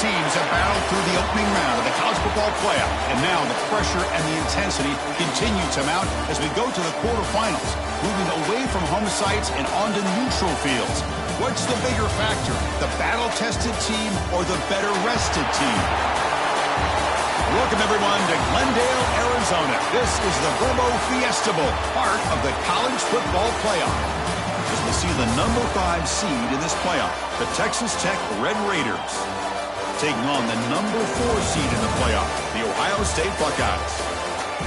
teams have battled through the opening round of the college football playoff, and now the pressure and the intensity continue to mount as we go to the quarterfinals, moving away from home sites and onto neutral fields. What's the bigger factor, the battle-tested team or the better-rested team? Welcome, everyone, to Glendale, Arizona. This is the Verbo Fiesta Bowl, part of the college football playoff. As we see the number 5 seed in this playoff, the Texas Tech Red Raiders, taking on the number 4 seed in the playoff, the Ohio State Buckeyes.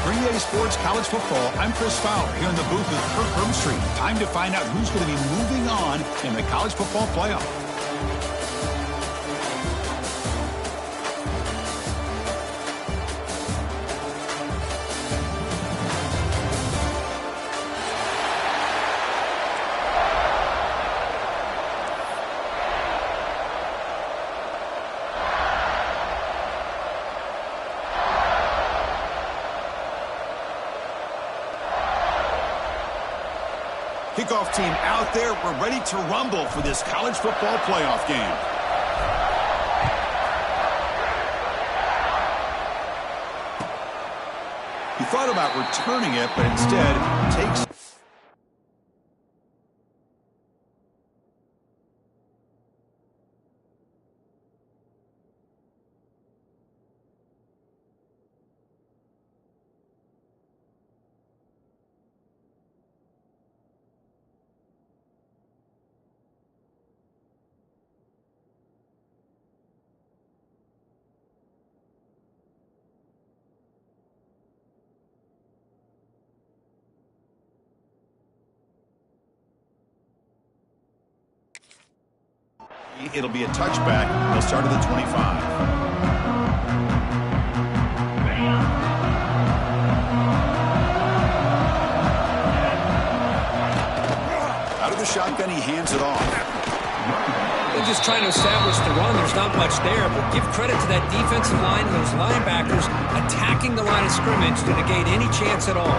For EA Sports College Football, I'm Chris Fowler here in the booth with Kirk Hermstreet. Time to find out who's going to be moving on in the college football playoff. Kickoff team out there. We're ready to rumble for this college football playoff game. He thought about returning it, but instead takes... It'll be a touchback. They'll start at the 25. Out of the shotgun, he hands it off. They're just trying to establish the run. There's not much there, but give credit to that defensive line and those linebackers attacking the line of scrimmage to negate any chance at all.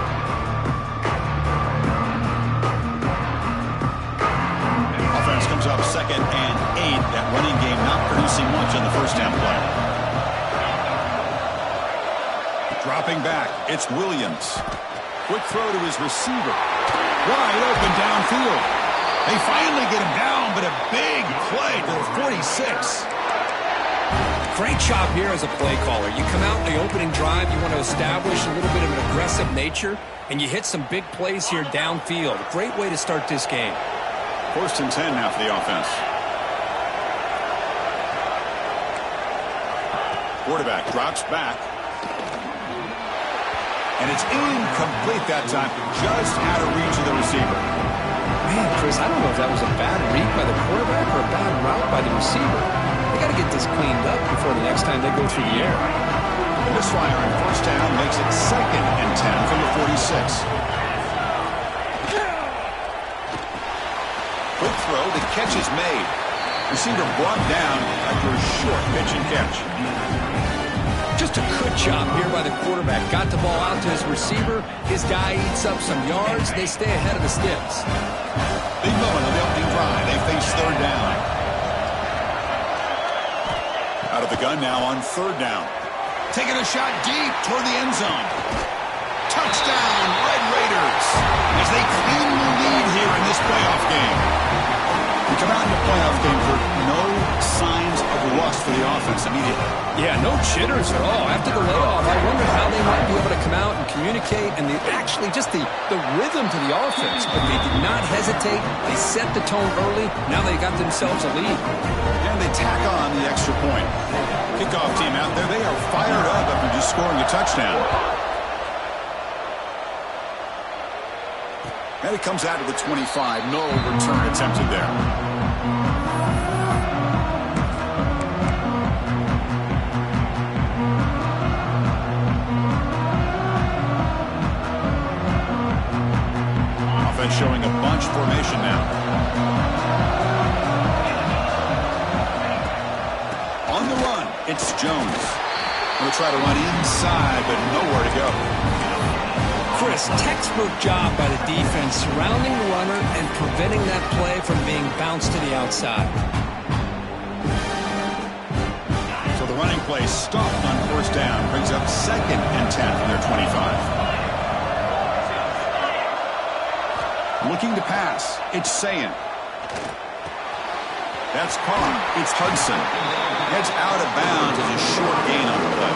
Comes up 2nd and 8. That running game not producing much on the first down play. Dropping back, it's Williams. Quick throw to his receiver. Wide open downfield. They finally get him down, but a big play to the 46. Great job here as a play caller. You come out in the opening drive, you want to establish a little bit of an aggressive nature, and you hit some big plays here downfield. Great way to start this game. 1st and 10 now for the offense. Quarterback drops back. And it's incomplete that time. Just out of reach of the receiver. Man, Chris, I don't know if that was a bad read by the quarterback or a bad route by the receiver. They got to get this cleaned up before the next time they go through the air. The misfire on 1st down makes it 2nd and 10 from the 46. Quick throw, the catch is made. Receiver brought down after a short pitch and catch. Just a good job here by the quarterback. Got the ball out to his receiver. His guy eats up some yards. They stay ahead of the sticks. Big moment on the opening drive. They face 3rd down. Out of the gun now on 3rd down. Taking a shot deep toward the end zone. Touchdown, Red Raiders, as they clean the lead here in this playoff game. We come out in the playoff game for no signs of rust for the offense immediately. Yeah, no jitters at all. After the layoff, I wonder how they might be able to come out and communicate and actually just the rhythm to the offense. But they did not hesitate. They set the tone early. Now they got themselves a lead. And they tack on the extra point. Kickoff team out there, they are fired up after just scoring a touchdown. And it comes out of the 25. No return attempted there. Offense showing a bunch formation now. On the run, it's Jones. Going to try to run inside, but nowhere to go. Chris, textbook job by the defense surrounding the runner and preventing that play from being bounced to the outside. running play stopped on first down. Brings up 2nd and 10 from their 25. Looking to pass. It's Sayin. That's caught. It's Hudson. Heads out of bounds as a short gain on the play.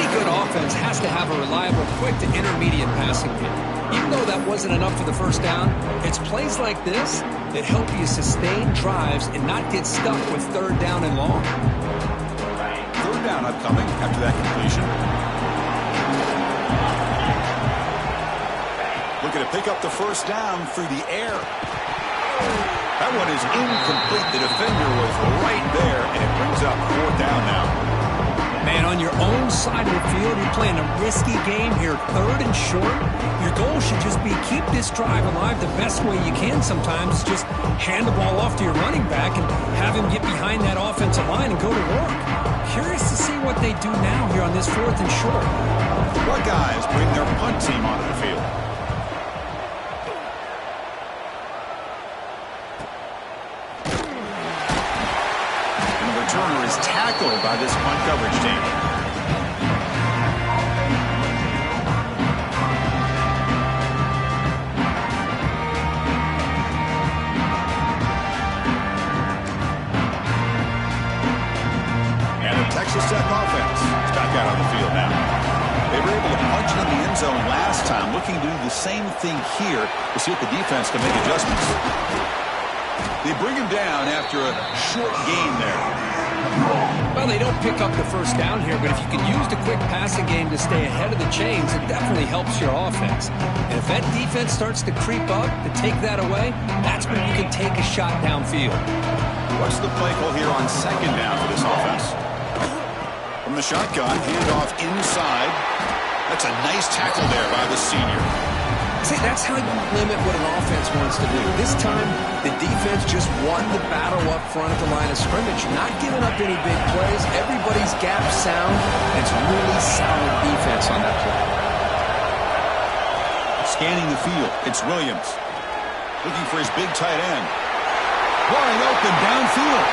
Any good offense has to have a reliable, quick to intermediate passing game. Even though that wasn't enough for the first down, it's plays like this that help you sustain drives and not get stuck with 3rd down and long. 3rd down upcoming after that completion. Looking to pick up the first down through the air. That one is incomplete. The defender was right there, and it brings up 4th down now. Man, on your own side of the field, you're playing a risky game here, 3rd and short. Your goal should just be keep this drive alive the best way you can sometimes. Just hand the ball off to your running back and have him get behind that offensive line and go to work. Curious to see what they do now here on this 4th and short. What guys bring their punt team onto the field? Turner is tackled by this punt coverage team. And the Texas Tech offense is back out on the field now. They were able to punch it in the end zone last time, looking to do the same thing here to see if the defense can make adjustments. They bring him down after a short gain there. Well, they don't pick up the first down here, but if you can use the quick passing game to stay ahead of the chains, it definitely helps your offense. And if that defense starts to creep up, to take that away, that's when you can take a shot downfield. What's the play call here on 2nd down for this offense? From the shotgun, handoff inside. That's a nice tackle there by the senior. See, that's how you limit what an offense wants to do. This time, the defense just won the battle up front at the line of scrimmage, not giving up any big plays. Everybody's gap sound. It's really solid defense on that play. Scanning the field, it's Williams. Looking for his big tight end. Wide open downfield.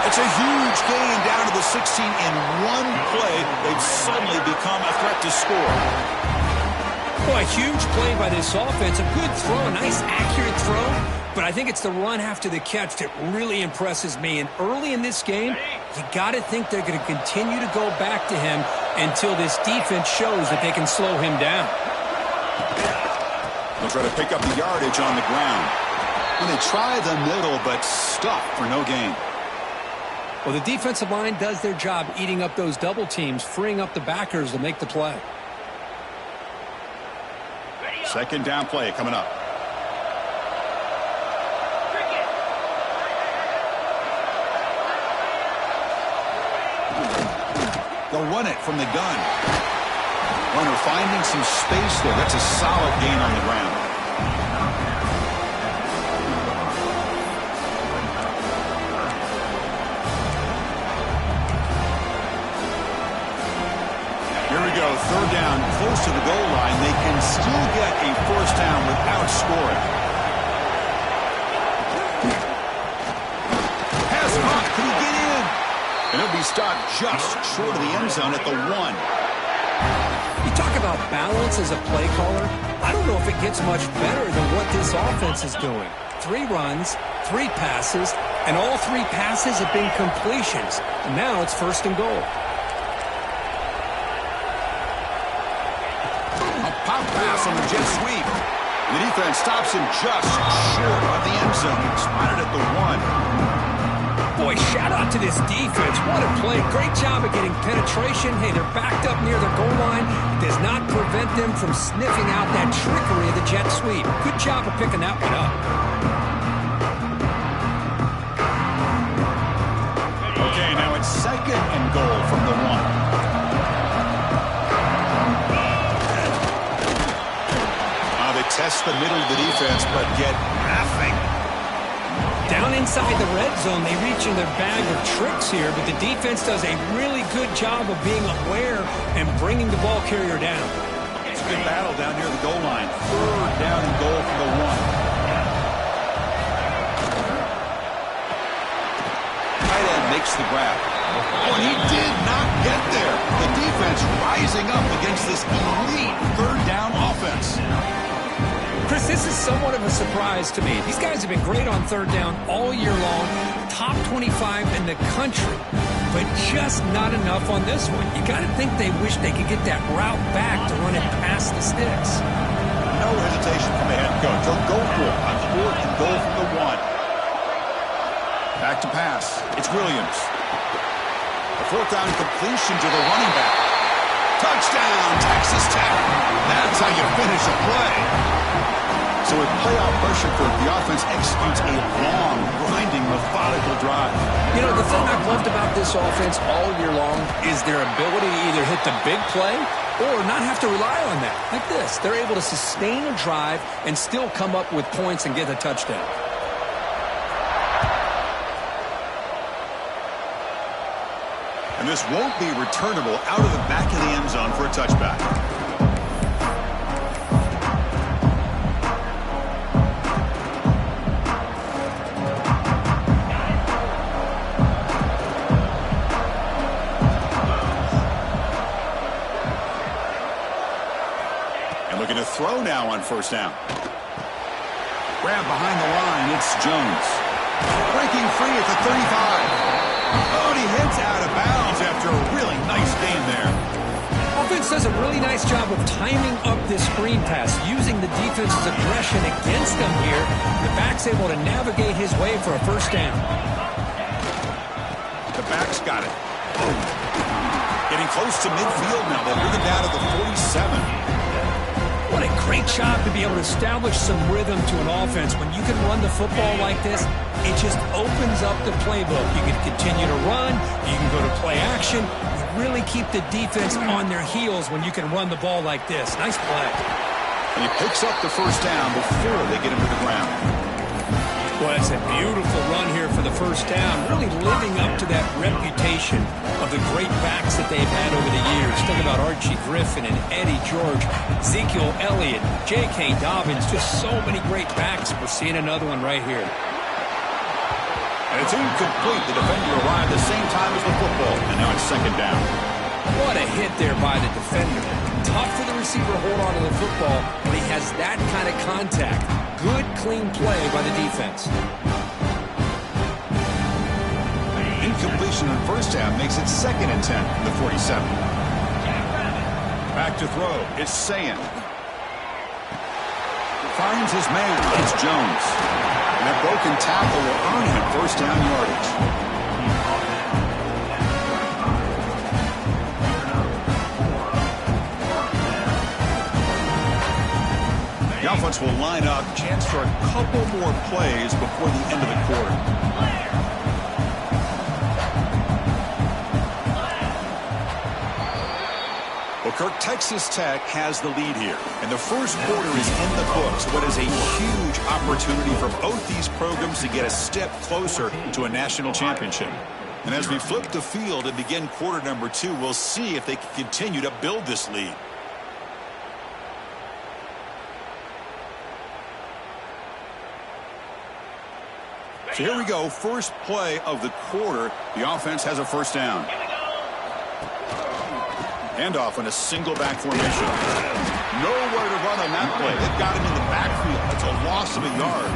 It's a huge gain down to the 16 in one play. They've suddenly become a threat to score. Boy, a huge play by this offense. A good throw, a nice accurate throw. But I think it's the run after the catch that really impresses me. And early in this game, you got to think they're going to continue to go back to him until this defense shows that they can slow him down. They'll try to pick up the yardage on the ground. And they try the middle, but stuff for no gain. Well, the defensive line does their job eating up those double teams, freeing up the backers to make the play. 2nd down play coming up. They'll run it from the gun. Runner finding some space there. That's a solid gain on the ground. Here we go, 3rd down, close to the goal line. They can still get a first down without scoring. Pass caught, can he get in? And he'll be stopped just short of the end zone at the 1. You talk about balance as a play caller. I don't know if it gets much better than what this offense is doing. 3 runs, 3 passes, and all 3 passes have been completions. And now it's 1st and goal. Pop pass on the jet sweep. The defense stops him just short of the end zone. Spotted at the 1. Boy, shout out to this defense. What a play. Great job of getting penetration. Hey, they're backed up near the goal line. It does not prevent them from sniffing out that trickery of the jet sweep. Good job of picking that one up. Okay, now it's 2nd and goal from the 1. Test the middle of the defense, but get nothing. Down inside the red zone, they reach in their bag of tricks here, but the defense does a really good job of being aware and bringing the ball carrier down. It's a good battle down near the goal line. 3rd down and goal for the 1. Tight end makes the grab. Oh, and he did not get there. The defense rising up against this elite third down offense. Chris, this is somewhat of a surprise to me. These guys have been great on third down all year long, top 25 in the country, but just not enough on this one. You got to think they wish they could get that route back to run it past the sticks. No hesitation from the head coach. He'll go for it on 4th and goal from the 1. Back to pass. It's Williams. A 4th down completion to the running back. Touchdown, Texas Tech. That's how you finish a play. So with playoff pressure, the offense executes a long, grinding, methodical drive. You know, the thing I've loved about this offense all year long is their ability to either hit the big play or not have to rely on that. Like this. They're able to sustain a drive and still come up with points and get a touchdown. And this won't be returnable out of the back of the end zone for a touchback. And looking to throw now on 1st down. Grab behind the line, it's Jones. Breaking free at the 35. Oh, and he heads out of bounds after a really nice game there. Offense does a really nice job of timing up this screen pass, using the defense's aggression against them here. The back's able to navigate his way for a 1st down. The back's got it. Getting close to midfield now. They'll bring it down to the 47. What a great job to be able to establish some rhythm to an offense. When you can run the football like this, it just opens up the playbook. You can continue to run. You can go to play action. You really keep the defense on their heels when you can run the ball like this. Nice play. And he picks up the 1st down before they get him to the ground. Well, it's a beautiful run here for the 1st down, really living up to that reputation of the great backs that they've had over the years. Think about Archie Griffin and Eddie George, Ezekiel Elliott, J.K. Dobbins, just so many great backs. We're seeing another one right here. And it's incomplete. The defender arrived the same time as the football, and now it's 2nd down. What a hit there by the defender. Tough for the receiver to hold on to the football when he has that kind of contact. Good, clean play by the defense. Incompletion on 1st down makes it 2nd and 10 from the 47. Back to throw. It's Sayan. Finds his man. It's Jones. And that broken tackle will earn him 1st down yardage. The offense will line up. Chance for a couple more plays before the end of the quarter. Well, Kirk, Texas Tech has the lead here. And the 1st quarter is in the books. What is a huge opportunity for both these programs to get a step closer to a national championship. And as we flip the field and begin quarter number 2, we'll see if they can continue to build this lead. So here we go, 1st play of the quarter. The offense has a 1st down. Handoff in a single back formation. Nowhere to run on that play. They've got him in the backfield. It's a loss of a yard.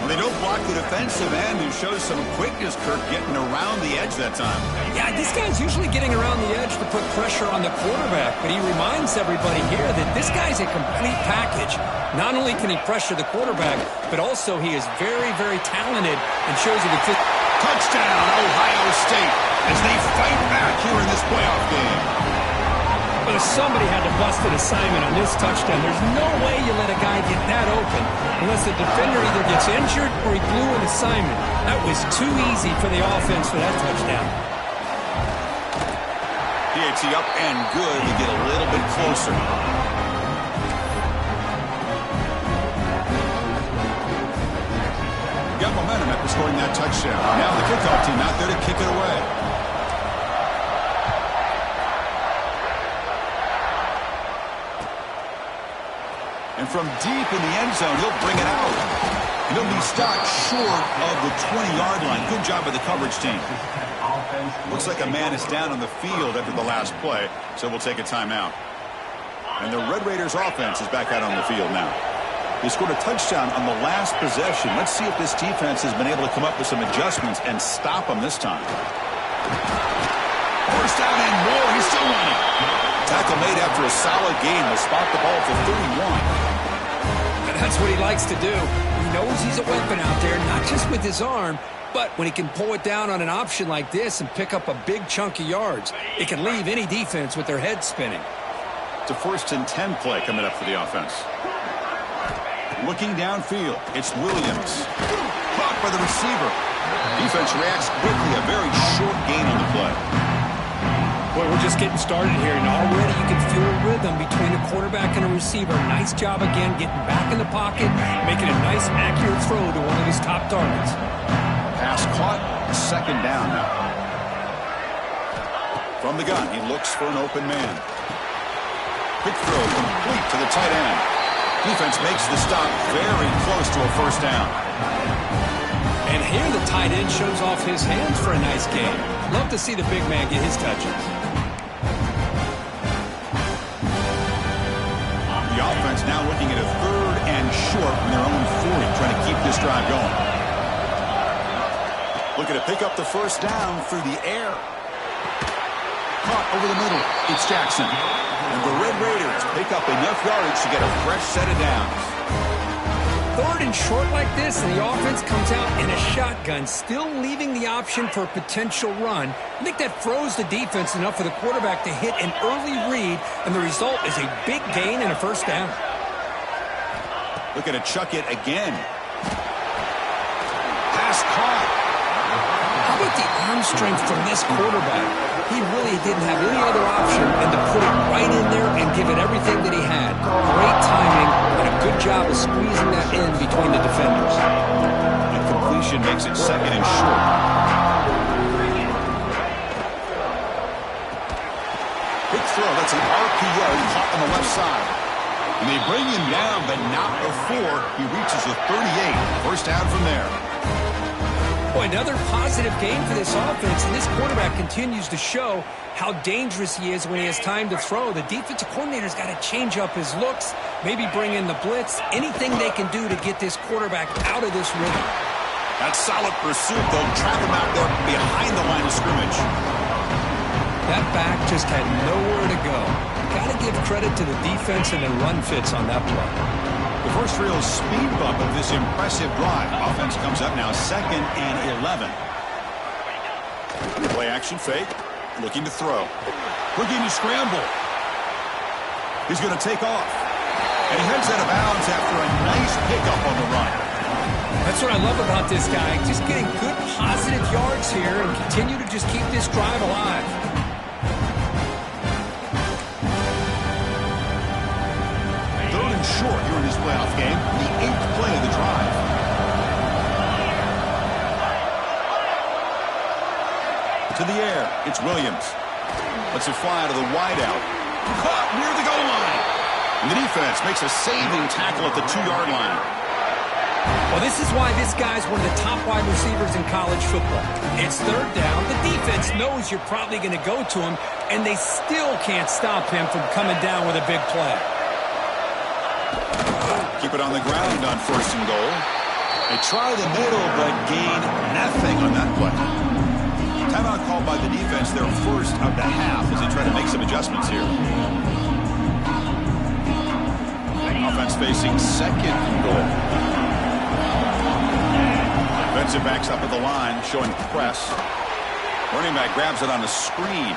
Well, they don't block the defensive end, who shows some quickness, Kirk, getting around the edge that time. Yeah, this guy's usually getting around the edge to put pressure on the quarterback, but he reminds everybody here that this guy's a complete package. Not only can he pressure the quarterback, but also he is very, very talented and shows you the touchdown, Ohio State, as they fight back here in this playoff game. But somebody had to bust an assignment on this touchdown. There's no way you let a guy get that open unless the defender either gets injured or he blew an assignment. That was too easy for the offense for that touchdown. PAT up and good to get a little bit closer. Got momentum after scoring that touchdown. Now the kickoff team out there to kick it away. And from deep in the end zone, he'll bring it out. And he'll be stopped short of the 20-yard line. Good job by the coverage team. Looks like a man is down on the field after the last play, so we'll take a timeout. And the Red Raiders offense is back out on the field now. They scored a touchdown on the last possession. Let's see if this defense has been able to come up with some adjustments and stop them this time. First down and more. He's still running. Tackle made after a solid gain will spot the ball for 31. That's what he likes to do. He knows he's a weapon out there, not just with his arm, but when he can pull it down on an option like this and pick up a big chunk of yards, it can leave any defense with their head spinning. It's a 1st and 10 play coming up for the offense. Looking downfield, it's Williams. Caught by the receiver. Defense reacts quickly, a very short gain on the play. Boy, we're just getting started here, and already you can feel a rhythm between a quarterback and a receiver. Nice job again getting back in the pocket, making a nice, accurate throw to one of his top targets. Pass caught, 2nd down now. From the gun, he looks for an open man. Quick throw complete to the tight end. Defense makes the stop very close to a 1st down. And here the tight end shows off his hands for a nice gain. Love to see the big man get his touches. The offense now looking at a 3rd and short from their own 40, trying to keep this drive going. Looking to pick up the 1st down through the air. Caught over the middle. It's Jackson. And the Red Raiders pick up enough yardage to get a fresh set of downs. 3rd and short like this, and the offense comes out in a shotgun, still leaving the option for a potential run. I think that froze the defense enough for the quarterback to hit an early read, and the result is a big gain and a 1st down. Looking to chuck it again. Pass caught. How about the arm strength from this quarterback? He really didn't have any other option than to put it right in there and give it everything that he had. Great timing and a good job of squeezing that in between the defenders. The completion makes it 2nd and short. Quick throw. That's an RPO caught on the left side. And they bring him down, but not before he reaches the 38. 1st down from there. Boy, another positive game for this offense, and this quarterback continues to show how dangerous he is when he has time to throw. The defensive coordinator's got to change up his looks, maybe bring in the blitz, anything they can do to get this quarterback out of this rhythm. That solid pursuit, though, trap him out there behind the line of scrimmage. That back just had nowhere to go. Got to give credit to the defense and their run fits on that play. The first real speed bump of this impressive drive. Offense comes up now 2nd and 11. Play action fake. Looking to throw. Looking to scramble. He's going to take off. And he heads out of bounds after a nice pickup on the run. That's what I love about this guy. Just getting good positive yards here and continue to just keep this drive alive. Short here in this playoff game, the 8th play of the drive. To the air, it's Williams. Lets it fly to the wideout. Caught near the goal line. And the defense makes a saving tackle at the 2-yard line. Well, this is why this guy's one of the top wide receivers in college football. It's 3rd down. The defense knows you're probably going to go to him, and they still can't stop him from coming down with a big play. Keep it on the ground on 1st and goal. They try the middle, but gain nothing on that play. Timeout called by the defense, their 1st of the half, as they try to make some adjustments here. Offense facing 2nd and goal. Defensive backs up at the line, showing press. Running back grabs it on a screen.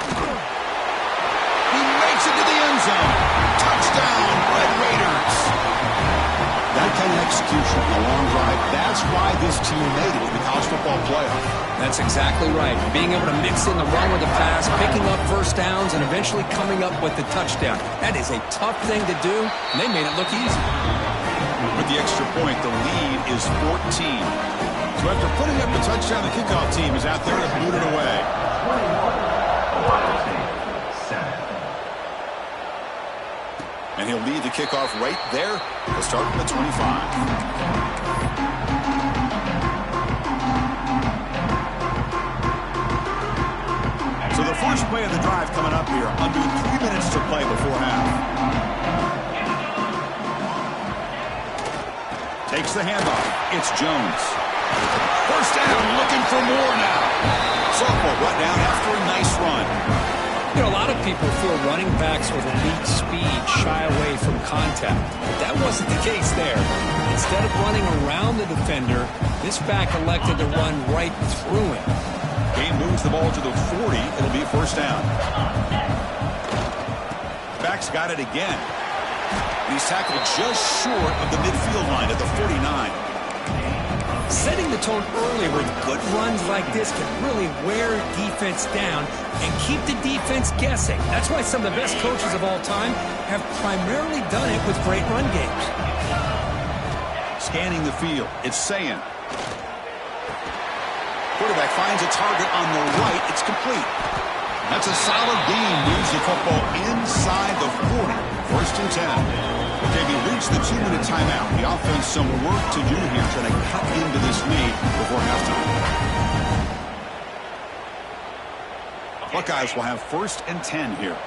He makes it to the end zone. Touchdown, Red Raiders. That kind of execution on a long drive, that's why this team made it in the college football playoff. That's exactly right. Being able to mix in the run with the pass, picking up 1st downs, and eventually coming up with the touchdown. That is a tough thing to do, and they made it look easy. With the extra point, the lead is 14. So after putting up the touchdown, the kickoff team is out there to boot it away. And he'll lead the kickoff right there. He'll start from the 25. First play of the drive coming up here. Under 3 minutes to play before half. Takes the handoff. It's Jones. First down, looking for more now. Sophomore brought down after a nice run. You know, a lot of people feel running backs with elite speed shy away from contact. But that wasn't the case there. Instead of running around the defender, this back elected to run right through him. Game moves the ball to the 40. It'll be first down. Back's got it again. He's tackled just short of the midfield line at the 49. Setting the tone early with good runs like this can really wear defense down and keep the defense guessing. That's why some of the best coaches of all time have primarily done it with great run games. Scanning the field, it's Sayin. Quarterback finds a target on the right. It's complete. That's a solid gain. Moves the football inside the 40. First and 10. Okay, we reached the 2-minute timeout. The offense some work to do here, trying to cut into this lead before halftime. Buckeyes will have first and 10 here.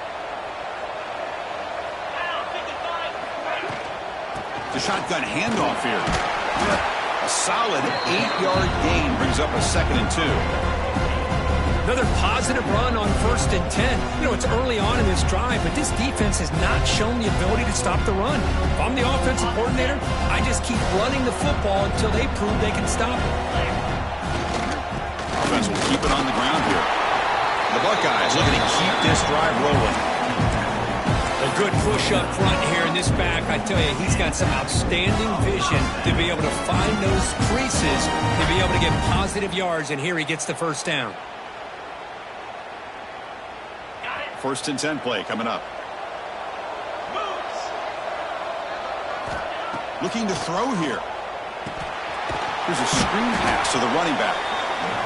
The shotgun handoff here. A solid 8-yard gain brings up a 2nd and 2. Another positive run on first and 10. You know, it's early on in this drive, but this defense has not shown the ability to stop the run. If I'm the offensive coordinator, I just keep running the football until they prove they can stop it. Offense will keep it on the ground here. The Buckeyes looking to keep this drive rolling. A good push up front here in this back. I tell you, he's got some outstanding vision to be able to find those creases, to be able to get positive yards, and here he gets the first down. First and 10 play coming up. Looking to throw here. Here's a screen pass to the running back.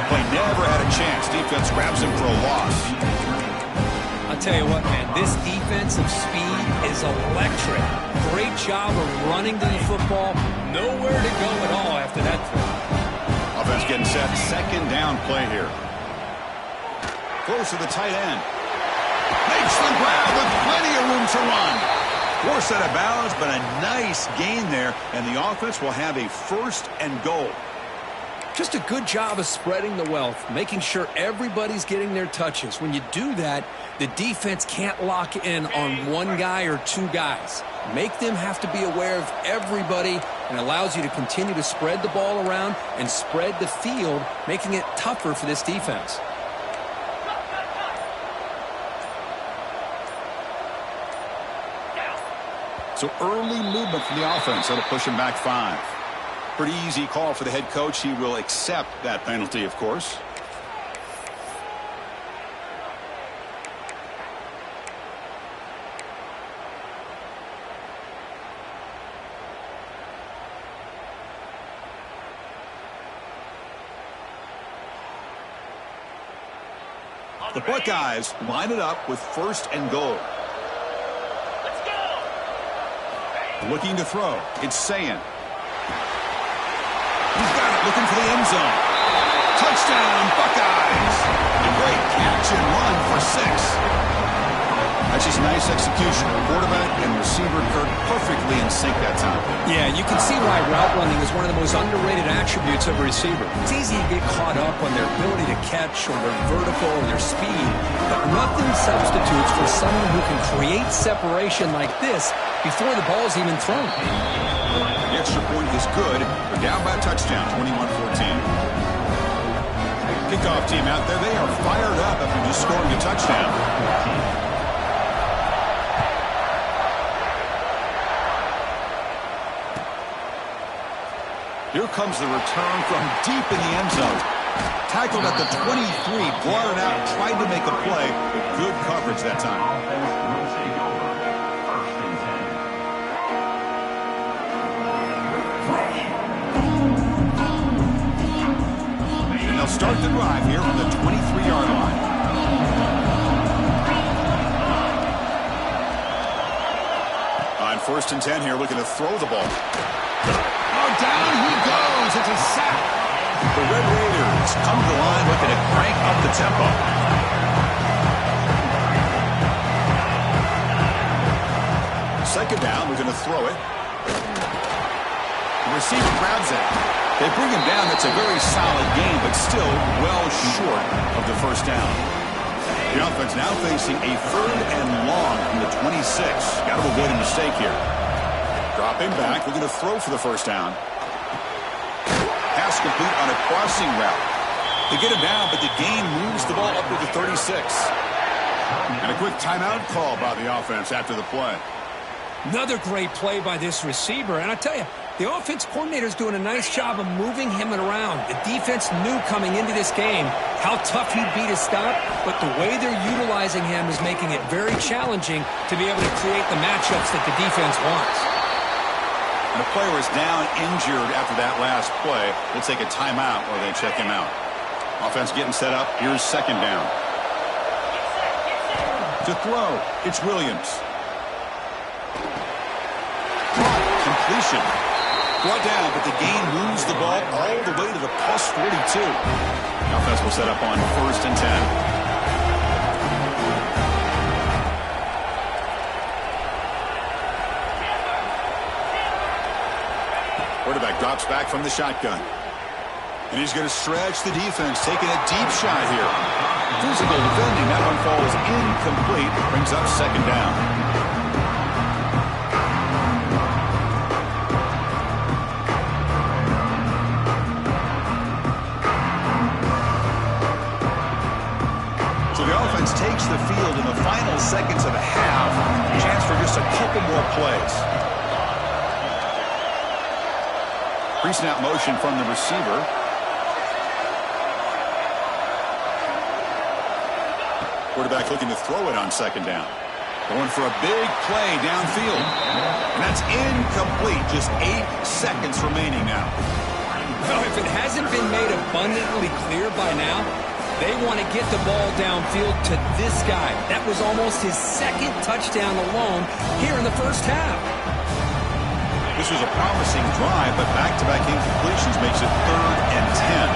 Play never had a chance. Defense grabs him for a loss. I'll tell you what, man, this defensive speed is electric. Great job of running to the football. Nowhere to go at all after that throw. Offense getting set. Second down play here. Close to the tight end. Makes the grab with plenty of room to run. Forced out of bounds, but a nice gain there, and the offense will have a first and goal. Just a good job of spreading the wealth, making sure everybody's getting their touches. When you do that, the defense can't lock in on one guy or two guys. Make them have to be aware of everybody, and allows you to continue to spread the ball around and spread the field, making it tougher for this defense. So early movement from the offense. That'll push him back 5. Pretty easy call for the head coach. He will accept that penalty, of course. The Buckeyes line it up with first and goal. Looking to throw. It's Sayin. He's got it, looking for the end zone. Touchdown, Buckeyes! A great catch and run for 6. That's just nice execution. Quarterback and receiver Kirk perfectly in sync that time. Yeah, you can see why route running is one of the most underrated attributes of a receiver. It's easy to get caught up on their ability to catch or their vertical or their speed, but nothing substitutes for someone who can create separation like this before the ball's even thrown. The extra point is good. They're down by a touchdown, 21-14. Kickoff team out there. They are fired up after just scoring a touchdown. Here comes the return from deep in the end zone. Tackled at the 23, brought it out, tried to make a play, but good coverage that time. And they'll start the drive here from the 23-yard line. On first and 10 here, looking to throw the ball. Down he goes. It's a sack. The Red Raiders come to the line looking to crank up the tempo. to throw it. The receiver grabs it. They bring him down. That's a very solid game, but still well short of the first down. The offense now facing a 3rd and long from the 26. Got to avoid a mistake here. Dropping back. We're going to throw for the first down. Pass complete on a crossing route. They get him down, but the gain moves the ball up to the 36. And a quick timeout call by the offense after the play. Another great play by this receiver. And I tell you, the offense coordinator's doing a nice job of moving him around. The defense knew coming into this game how tough he'd be to stop, but the way they're utilizing him is making it very challenging to be able to create the matchups that the defense wants. And the player is down injured after that last play. They'll take a timeout or they check him out. Offense getting set up. Here's second down. To throw, it's Williams. Completion. Brought down, but the gain moves the ball all the way to the plus 42. The offense will set up on 1st and 10. Quarterback drops back from the shotgun. And he's going to stretch the defense, taking a deep shot here. Physical defending. That one falls incomplete. Brings up second down. Takes the field in the final seconds of a half. Chance for just a couple more plays. Pre-snap motion from the receiver. Quarterback looking to throw it on second down. Going for a big play downfield. And that's incomplete. Just 8 seconds remaining now. Well, if it hasn't been made abundantly clear by now, they want to get the ball downfield to this guy. That was almost his 2nd touchdown alone here in the first half. This was a promising drive, but back-to-back incompletions makes it 3rd and 10.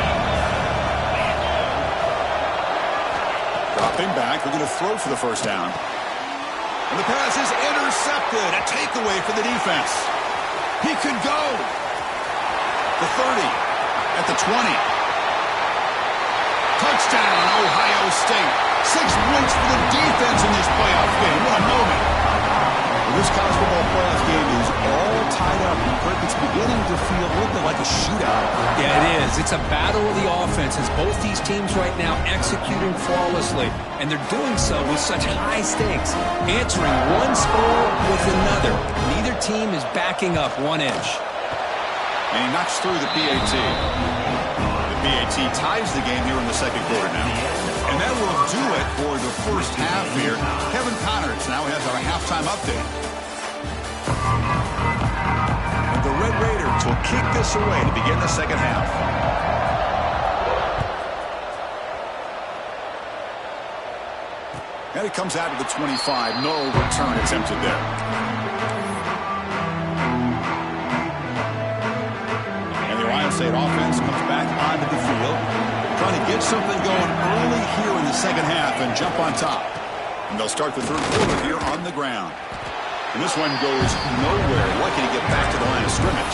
Dropping back. We're going to throw for the first down. And the pass is intercepted. A takeaway for the defense. He could go. The 30. At the 20. Touchdown, Ohio State. 6 points for the defense in this playoff game. What a moment. Well, this college football playoff game is all tied up. It's beginning to feel a little bit like a shootout. Yeah, it is. It's a battle of the offenses. Both these teams right now executing flawlessly, and they're doing so with such high stakes, answering one score with another. Neither team is backing up 1 inch. And he knocks through the PAT. PAT ties the game here in the second quarter now. And that will do it for the first half here. Kevin Connors now has our halftime update. And the Red Raiders will kick this away to begin the second half. And it comes out of the 25. No return attempted there. State offense comes back onto the field, trying to get something going early here in the second half and jump on top. And they'll start the third quarter here on the ground. And this one goes nowhere. Lucky to get back to the line of scrimmage.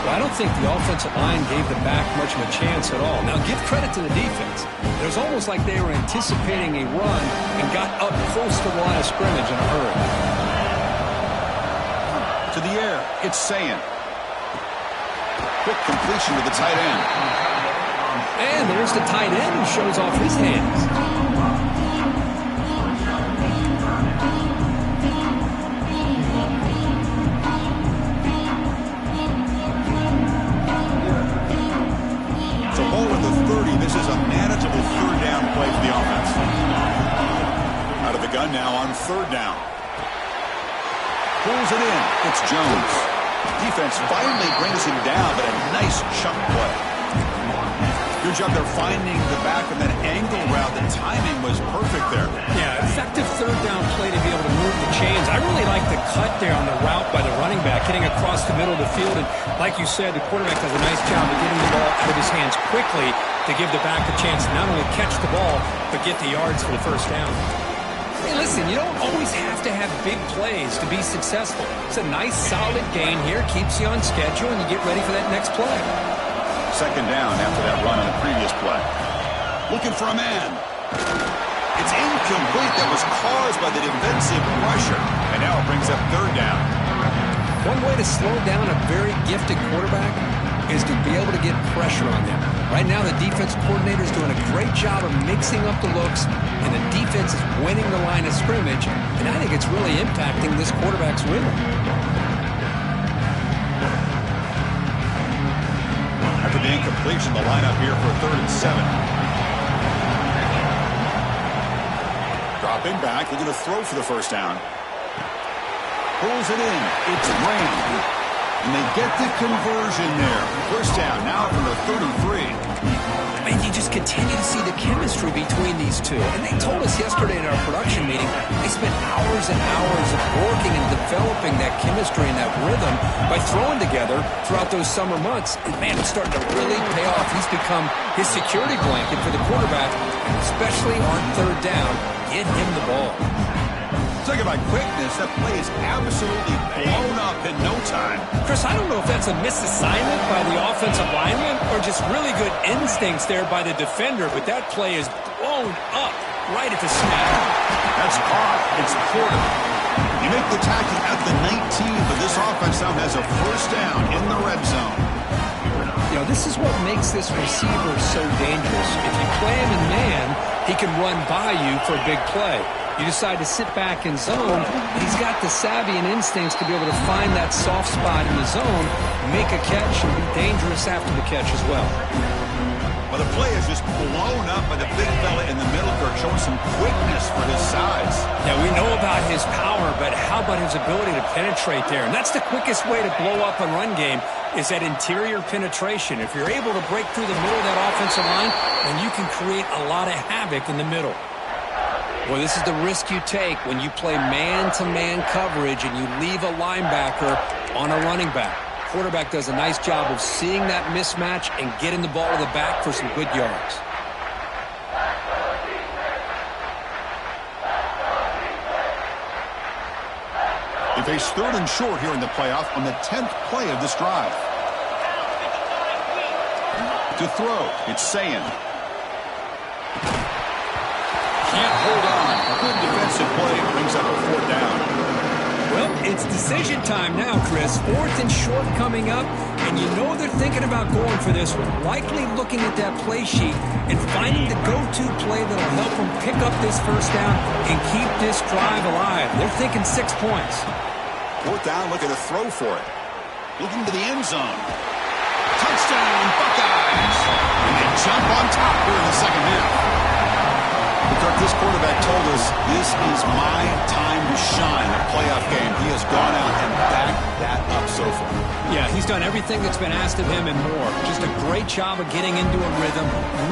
Well, I don't think the offensive line gave the back much of a chance at all. Now, give credit to the defense. It was almost like they were anticipating a run and got up close to the line of scrimmage in a hurry. To the air, it's Sayin. Quick completion to the tight end. And there's the tight end who shows off his hands. So ball at the 30. This is a manageable third down play for the offense. Out of the gun now on third down. Pulls it in. It's Jones. Defense finally brings him down, but a nice chunk play. Good job there finding the back of that angle route. The timing was perfect there. Yeah, effective third down play to be able to move the chains. I really like the cut there on the route by the running back, getting across the middle of the field. And like you said, the quarterback does a nice job of getting the ball out of his hands quickly to give the back a chance to not only catch the ball, but get the yards for the first down. Hey, listen, you don't always have to have big plays to be successful. It's a nice, solid gain here. Keeps you on schedule, and you get ready for that next play. Second down after that run on the previous play. Looking for a man. It's incomplete. That was caused by the defensive pressure. And now it brings up third down. One way to slow down a very gifted quarterback is to be able to get pressure on them. Right now, the defense coordinator is doing a great job of mixing up the looks, and the defense is winning the line of scrimmage, and I think it's really impacting this quarterback's rhythm. After the incompletion, the lineup here for 3rd and 7. Dropping back, looking to throw for the first down. Pulls it in. It's Rain. And they get the conversion there. First down now from the 33. And you just continue to see the chemistry between these two. And they told us yesterday in our production meeting, they spent hours and hours of working and developing that chemistry and that rhythm by throwing together throughout those summer months. And man, it's starting to really pay off. He's become his security blanket for the quarterback, and especially on third down, get him the ball. Talk about quickness. That play is absolutely blown up in no time. Chris, I don't know if that's a misassignment by the offensive lineman or just really good instincts there by the defender, but that play is blown up right at the snap. That's caught. It's Porter. You make the tackle at the 19, but this offense now has a first down in the red zone. You know, this is what makes this receiver so dangerous. If you play him in man, he can run by you for a big play. You decide to sit back in zone, he's got the savvy and instincts to be able to find that soft spot in the zone, make a catch, and be dangerous after the catch as well. Well, the play is just blown up by the big fella in the middle, Kirk, showing some quickness for his size. Yeah, we know about his power, but how about his ability to penetrate there? And that's the quickest way to blow up a run game, is that interior penetration. If you're able to break through the middle of that offensive line, then you can create a lot of havoc in the middle. Well, this is the risk you take when you play man-to-man coverage and you leave a linebacker on a running back. Quarterback does a nice job of seeing that mismatch and getting the ball to the back for some good yards. They face 3rd and short here in the playoff on the 10th play of this drive. To throw, it's Sayin. Can't hold on. A good defensive play brings up a 4th down. Well, it's decision time now, Chris. 4th and short coming up, and you know they're thinking about going for this one. Likely looking at that play sheet and finding the go-to play that'll help them pick up this first down and keep this drive alive. They're thinking 6 points. 4th down, looking to throw for it. Looking to the end zone. Touchdown, Buckeyes! And they jump on top here in the second half. This quarterback told us this is my time to shine, a playoff game. He has gone out and backed that up so far. Yeah, he's done everything that's been asked of him and more. Just a great job of getting into a rhythm.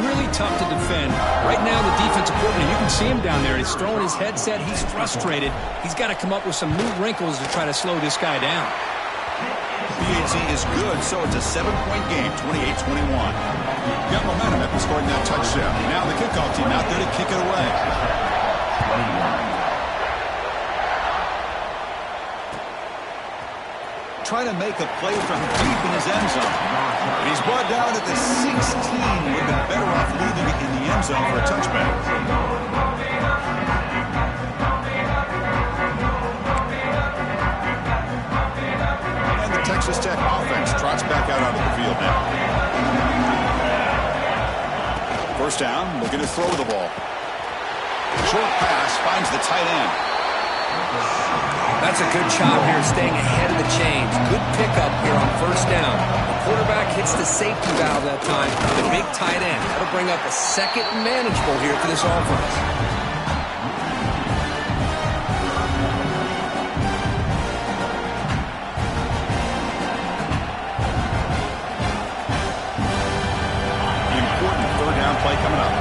Really tough to defend. Right now, the defensive coordinator, you can see him down there. He's throwing his headset. He's frustrated. He's got to come up with some new wrinkles to try to slow this guy down. BAT is good, so it's a 7-point game, 28-21. Got momentum after scoring that touchdown. Now the kickoff team out there to kick it away. Trying to make a play from deep in his end zone. He's brought down at the 16. Would have been better off leaving it in the end zone for a touchback. Texas Tech offense trots back out onto the field now. First down, looking to throw the ball. Short pass finds the tight end. That's a good job here staying ahead of the chains. Good pickup here on first down. The quarterback hits the safety valve that time with a big tight end. That'll bring up a second manageable here for this offense. Play coming up.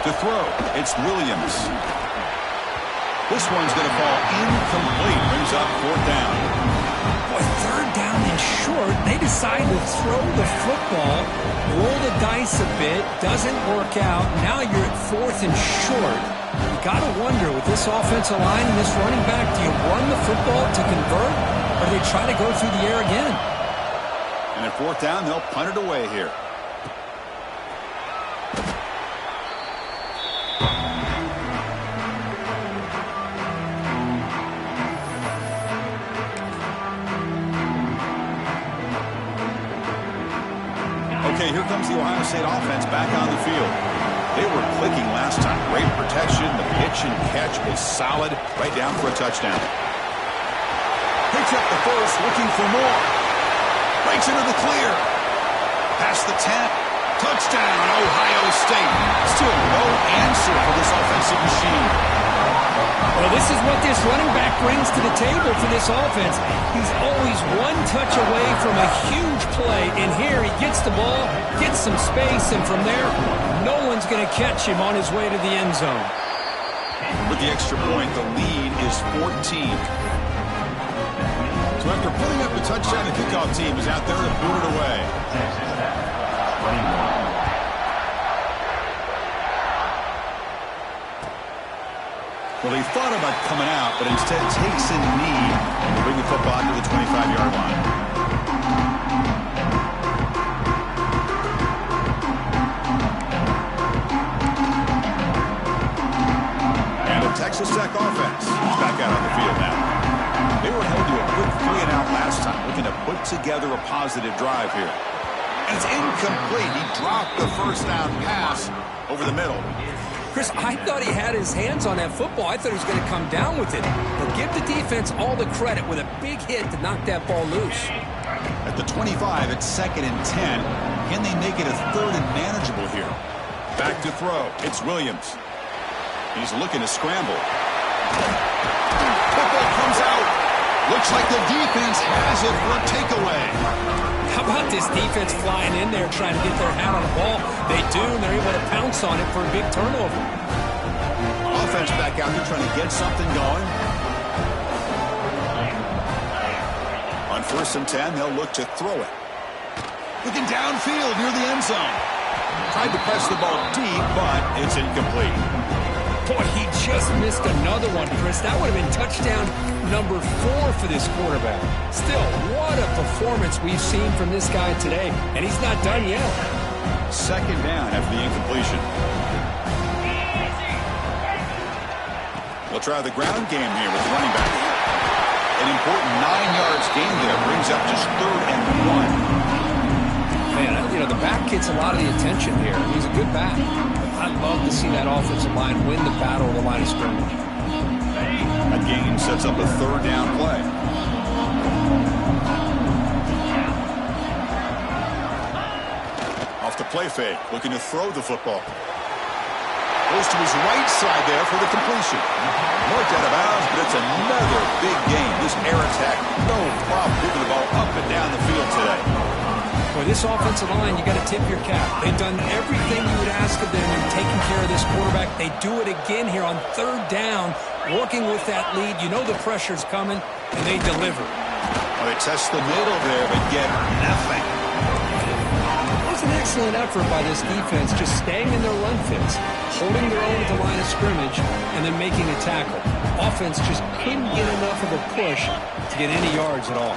To throw, it's Williams. This one's going to fall incomplete. Brings up 4th down. Boy, 3rd down and short. They decide to throw the football, roll the dice ice a bit, doesn't work out. Now you're at 4th and short. You got to wonder, with this offensive line and this running back, do you run the football to convert, or do they try to go through the air again? And at 4th down, they'll punt it away here. Okay, here comes the Ohio State offense back on the field. They were clicking last time. Great protection. The pitch and catch was solid. Right down for a touchdown. Picks up the first, looking for more. Breaks into the clear. Past the 10. Touchdown, Ohio State. Still no answer for this offensive machine. Well, this is what this running back brings to the table for this offense. He's always one touch away from a huge play. And here he gets the ball, gets some space, and from there, no one's going to catch him on his way to the end zone. With the extra point, the lead is 14. So after putting up a touchdown, the kickoff team is out there to boot it away. Well, he thought about coming out, but instead takes a knee to bring the football to the 25-yard line. And the Texas Tech offense is back out on the field now. They were held to a quick 3-and-out last time, looking to put together a positive drive here. And it's incomplete. He dropped the first down pass over the middle. Chris, I thought he had his hands on that football. I thought he was going to come down with it. But give the defense all the credit with a big hit to knock that ball loose. At the 25, it's 2nd and 10. Can they make it a 3rd and manageable here? Back to throw. It's Williams. He's looking to scramble. Football comes out. Looks like the defense has it for a takeaway. How about this defense flying in there trying to get their hat on the ball? They do, and they're able to pounce on it for a big turnover. Offense back out there trying to get something going. On 1st and 10, they'll look to throw it. Looking downfield near the end zone. Tried to press the ball deep, but it's incomplete. Boy, he just missed another one, Chris. That would have been touchdown number 4 for this quarterback. Still, what a performance we've seen from this guy today, and he's not done yet. 2nd down after the incompletion. They'll try the ground game here with the running back. An important 9 yards gain there brings up just 3rd and 1. Man, you know, the back gets a lot of the attention here. He's a good back. I'd love to see that offensive line win the battle of the line of scrimmage. That gain sets up a 3rd down play. Off the play fake, looking to throw the football. Goes to his right side there for the completion. Marked out of bounds, but it's another big gain. This air attack, no problem moving the ball up and down the field today. Boy, this offensive line, you got to tip your cap. They've done everything you would ask of them in taking care of this quarterback. They do it again here on 3rd down, working with that lead. You know the pressure's coming, and they deliver. Well, they test the middle there, but get nothing. It was an excellent effort by this defense, just staying in their run fits, holding their own at the line of scrimmage, and then making a tackle. Offense just couldn't get enough of a push to get any yards at all.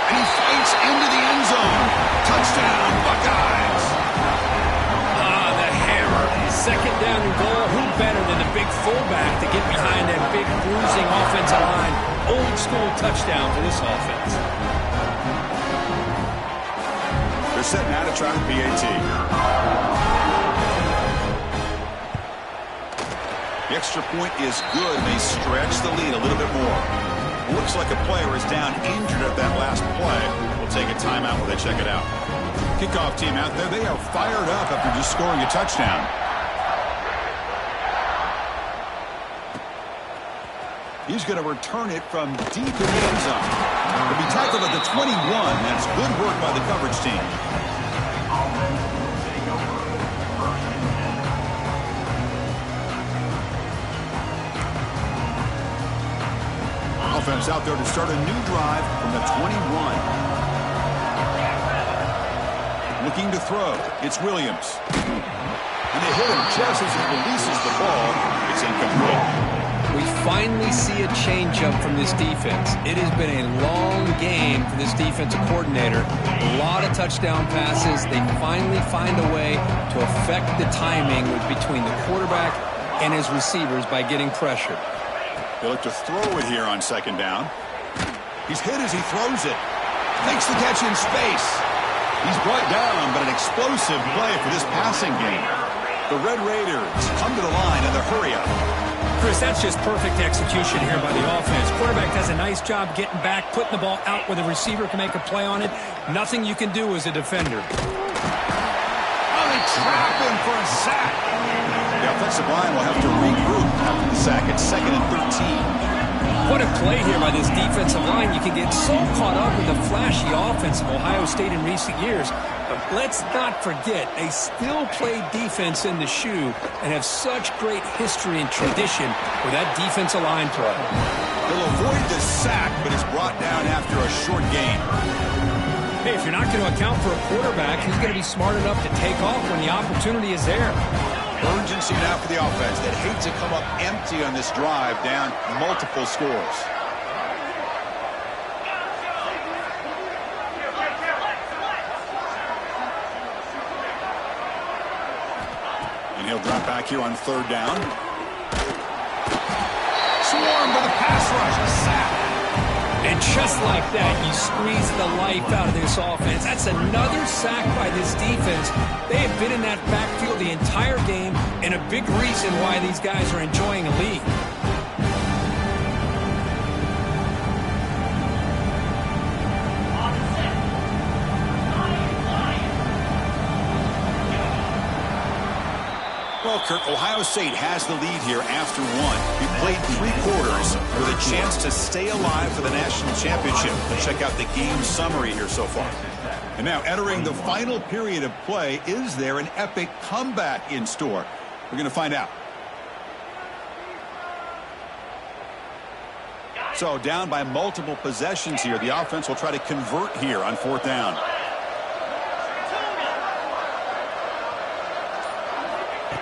He fights into the end zone. Touchdown, Buckeyes. The hammer. 2nd down and goal. Who better than the big fullback to get behind that big bruising offensive line? Old school touchdown for this offense. They're set now to try the PAT. The extra point is good. They stretch the lead a little bit more. Looks like a player is down injured at that last play. We'll take a timeout while they check it out. Kickoff team out there, they are fired up after just scoring a touchdown. He's going to return it from deep in the end zone. He'll be tackled at the 21. That's good work by the coverage team. Offense out there to start a new drive from the 21. Looking to throw. It's Williams. And they hit him just as he releases the ball. It's incomplete. We finally see a changeup from this defense. It has been a long game for this defensive coordinator. A lot of touchdown passes. They finally find a way to affect the timing between the quarterback and his receivers by getting pressure. They look to throw it here on second down. He's hit as he throws it. Makes the catch in space. He's brought down, but an explosive play for this passing game. The Red Raiders come to the line in the hurry-up. Chris, that's just perfect execution here by the offense. Quarterback does a nice job getting back, putting the ball out where the receiver can make a play on it. Nothing you can do as a defender. Oh, they trap him for a sack. The offensive line will have to regroup after the sack at 2nd and 13. What a play here by this defensive line. You can get so caught up with the flashy offense of Ohio State in recent years. But let's not forget, they still play defense in the shoe and have such great history and tradition with that defensive line play. They'll avoid the sack, but is brought down after a short gain. Hey, if you're not going to account for a quarterback, he's going to be smart enough to take off when the opportunity is there. Urgency now for the offense that hate to come up empty on this drive, down multiple scores. And he'll drop back here on 3rd down. Swarmed with a pass rush, a sack. And just like that, you squeeze the life out of this offense. That's another sack by this defense. They have been in that backfield the entire game, and a big reason why these guys are enjoying a lead. Well, Kirk, Ohio State has the lead here after 1. We played 3 quarters with a chance to stay alive for the national championship. Let's check out the game summary here so far. And now entering the final period of play, is there an epic comeback in store? We're going to find out. So down by multiple possessions here, the offense will try to convert here on 4th down.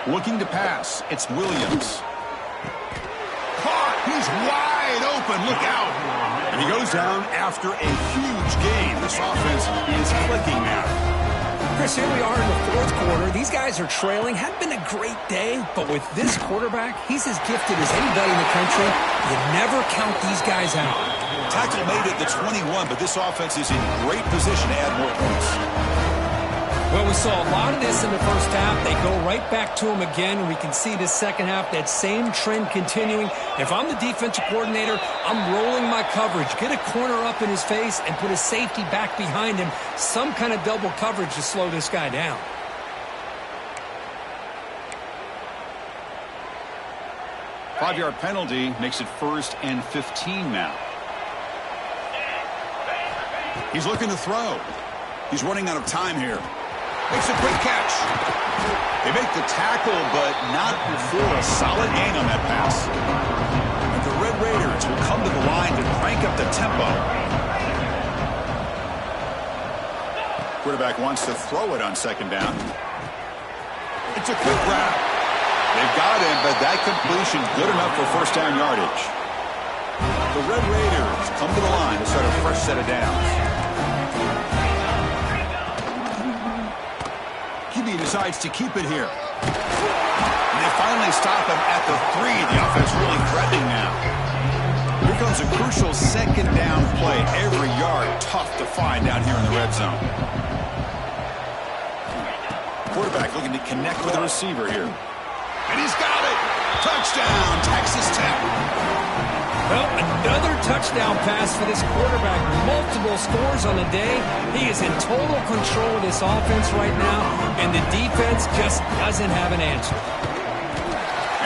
Looking to pass, it's Williams. Caught, he's wide open, look out. And he goes down after a huge gain. This offense is clicking now. Chris, here we are in the 4th quarter. These guys are trailing. Hadn't been a great day, but with this quarterback, he's as gifted as anybody in the country. You never count these guys out. Tackle made at the 21, but this offense is in great position to add more points. Well, we saw a lot of this in the first half. They go right back to him again, and we can see the second half, that same trend continuing. If I'm the defensive coordinator, I'm rolling my coverage. Get a corner up in his face and put a safety back behind him. Some kind of double coverage to slow this guy down. Five-yard penalty makes it 1st and 15 now. He's looking to throw. He's running out of time here. Makes a quick catch. They make the tackle, but not before a solid gain on that pass. And the Red Raiders will come to the line to crank up the tempo. Quarterback wants to throw it on 2nd down. It's a quick grab. They've got him, but that completion good enough for 1st down yardage. The Red Raiders come to the line to start a fresh set of downs. QB decides to keep it here. And they finally stop him at the 3. The offense really threatening now. Here comes a crucial 2nd down play. Every yard tough to find down here in the red zone. Quarterback looking to connect with the receiver here. And he's got it. Touchdown, Texas Tech. Well, another touchdown pass for this quarterback. Multiple scores on the day. He is in total control of this offense right now, and the defense just doesn't have an answer.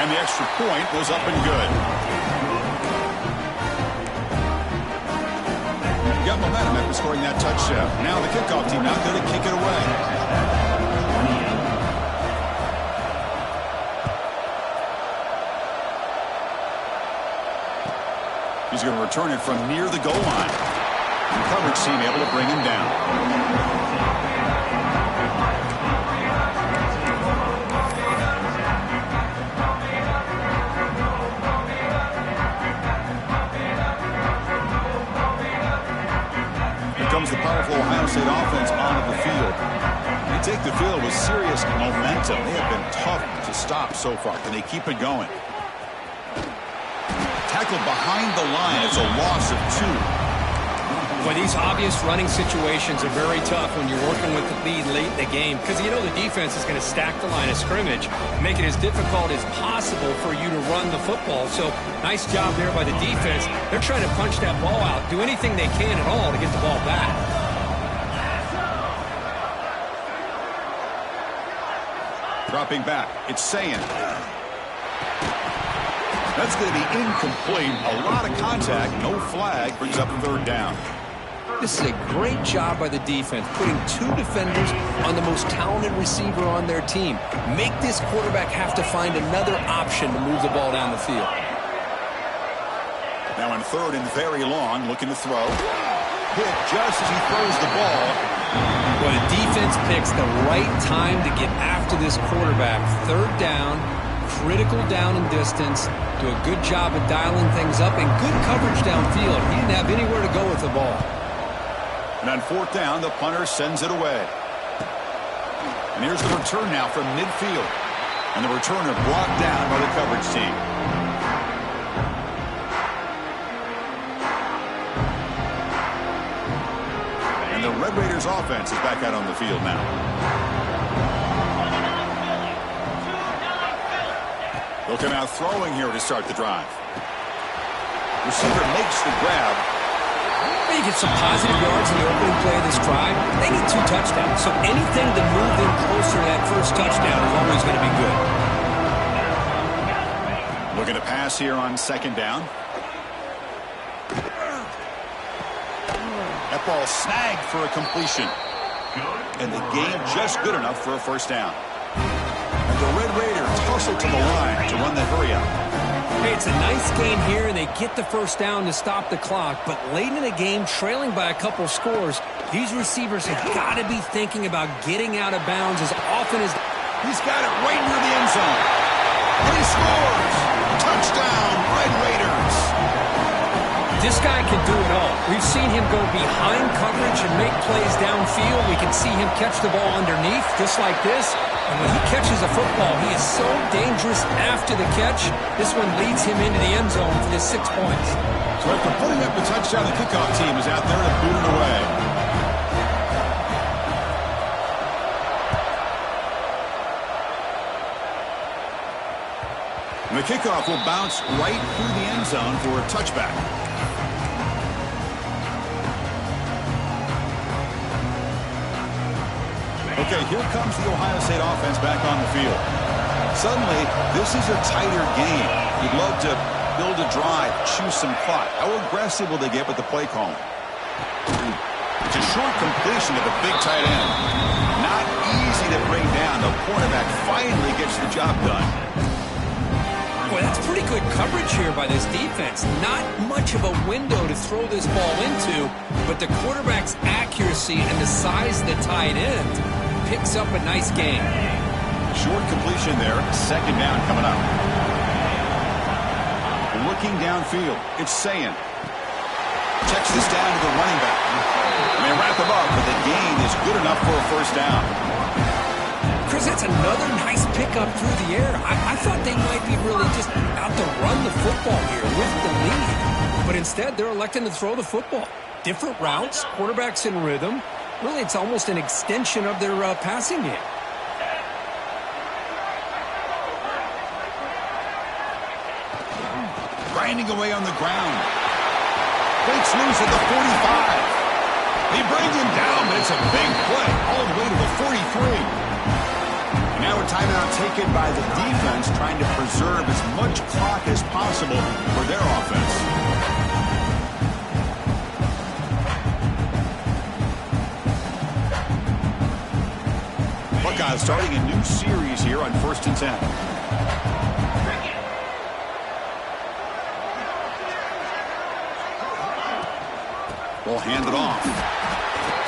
And the extra point was up and good. He got momentum after scoring that touchdown. Now the kickoff team out there to kick it away. He's going to return it from near the goal line. The coverage team able to bring him down. take the field with serious momentum. They have been tough to stop so far. Can they keep it going? Tackled behind the line. It's a loss of 2. Well, these obvious running situations are very tough when you're working with the lead late in the game because you know the defense is going to stack the line of scrimmage, make it as difficult as possible for you to run the football. So nice job there by the defense. They're trying to punch that ball out, do anything they can at all to get the ball back. Dropping back, it's Sayin. That's going to be incomplete. A lot of contact, no flag, brings up 3rd down. This is a great job by the defense, putting 2 defenders on the most talented receiver on their team. Make this quarterback have to find another option to move the ball down the field. Now in 3rd and very long, looking to throw. Hit just as he throws the ball. Well, the defense picks the right time to get after this quarterback. 3rd down, critical down and distance. Do a good job of dialing things up and good coverage downfield. He didn't have anywhere to go with the ball. And on 4th down, the punter sends it away. And here's the return now from midfield. And the returner brought down by the coverage team. And the Red Raiders offense is back out on the field now. They'll come out throwing here to start the drive. Receiver makes the grab. You get some positive yards in the opening play of this drive. They need 2 touchdowns, so anything to move them closer to that first touchdown is always going to be good. Looking to pass here on 2nd down. That ball snagged for a completion. And the game just good enough for a 1st down. And the Red Raiders tussle to the line to run the hurry up. Hey, it's a nice game here, and they get the 1st down to stop the clock. But late in the game, trailing by a couple scores, these receivers have got to be thinking about getting out of bounds as often as... He's got it right near the end zone. And he scores! Touchdown, Red Raiders! This guy can do it all. We've seen him go behind coverage and make plays downfield. We can see him catch the ball underneath, just like this. And when he catches a football, he is so dangerous after the catch. This one leads him into the end zone for the 6 points. So after putting up the touchdown, the kickoff team is out there to boot it away. And the kickoff will bounce right through the end zone for a touchback. Okay, here comes the Ohio State offense back on the field. Suddenly, this is a tighter game. You'd love to build a drive, choose some clock. How aggressive will they get with the play call? It's a short completion to the big tight end. Not easy to bring down. The cornerback finally gets the job done. Boy, that's pretty good coverage here by this defense. Not much of a window to throw this ball into, but the quarterback's accuracy and the size of the tight end picks up a nice game. Short completion there. 2nd down coming up. Looking downfield. It's Sayin. Checks this down to the running back. And they wrap him up, but the gain is good enough for a 1st down. Chris, that's another nice pickup through the air. I thought they might be really just out to run the football here with the lead. But instead, they're electing to throw the football. Different routes, quarterbacks in rhythm. Really, it's almost an extension of their passing game. Grinding away on the ground. Breaks loose at the 45. They bring him down, but it's a big play all the way to the 43. And now a timeout taken by the defense, trying to preserve as much clock as possible for their offense. Buckeyes starting a new series here on 1st and 10. We'll hand it off.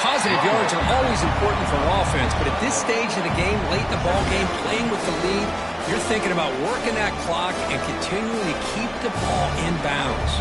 Positive yards are always important for offense, but at this stage of the game, late in the ball game, playing with the lead, you're thinking about working that clock and continuing to keep the ball in bounds.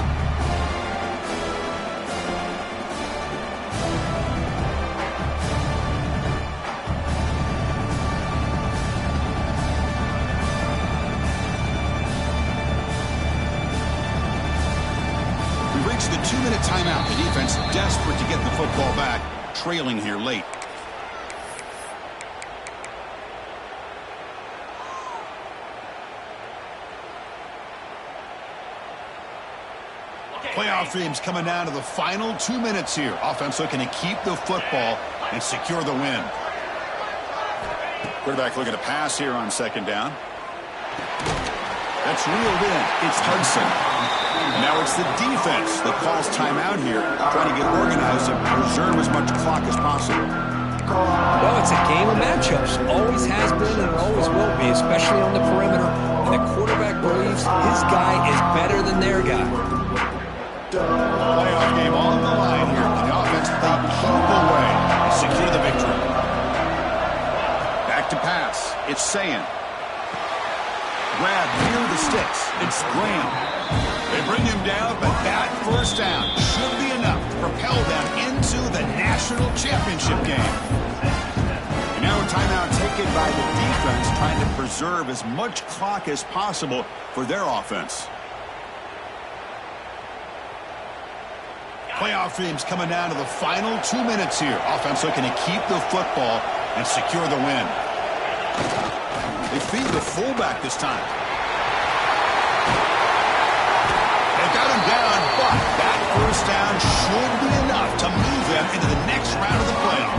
defense desperate to get the football back, trailing here late. Playoff teams coming down to the final 2 minutes here. Offense looking to keep the football and secure the win. Quarterback looking to pass here on second down. That's reeled in. It's Hudson. Now it's the defense that calls timeout here, trying to get organized and preserve as much clock as possible. Well, it's a game of matchups. Always has been and always will be, especially on the perimeter. And the quarterback believes his guy is better than their guy. Playoff game on the line here. The offense they keep away and secure the victory. Back to pass. It's Sayan. Grab near the sticks. It's Graham. They bring him down, but that first down should be enough to propel them into the national championship game. And now a timeout taken by the defense, trying to preserve as much clock as possible for their offense. Playoff teams coming down to the final 2 minutes here. Offense looking to keep the football and secure the win. They feed the fullback this time. They got him down, but that first down should be enough to move them into the next round of the playoff.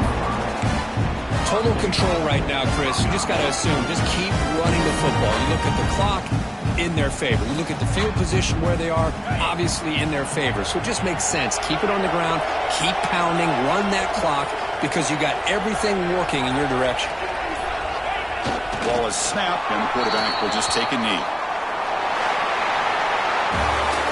Total control right now, Chris. You just got to assume, just keep running the football. You look at the clock, in their favor. You look at the field position where they are, obviously in their favor. So it just makes sense. Keep it on the ground, keep pounding, run that clock, because you got everything working in your direction. Ball is snapped, and the quarterback will just take a knee.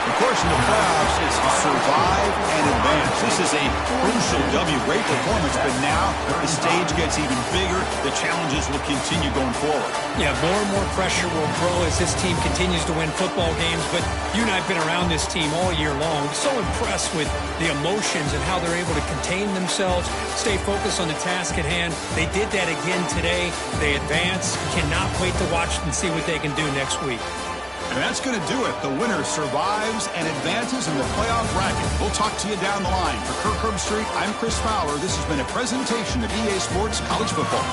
Of course, in the playoffs, it's survive and advance. This is a crucial W. Great performance, but now the stage gets even bigger. The challenges will continue going forward. Yeah, more and more pressure will grow as this team continues to win football games. But you and I have been around this team all year long. So impressed with the emotions and how they're able to contain themselves, stay focused on the task at hand. They did that again today. They advance. Cannot wait to watch and see what they can do next week. And that's going to do it. The winner survives and advances in the playoff bracket. We'll talk to you down the line. For Kirk Herbstreit, I'm Chris Fowler. This has been a presentation of EA Sports College Football.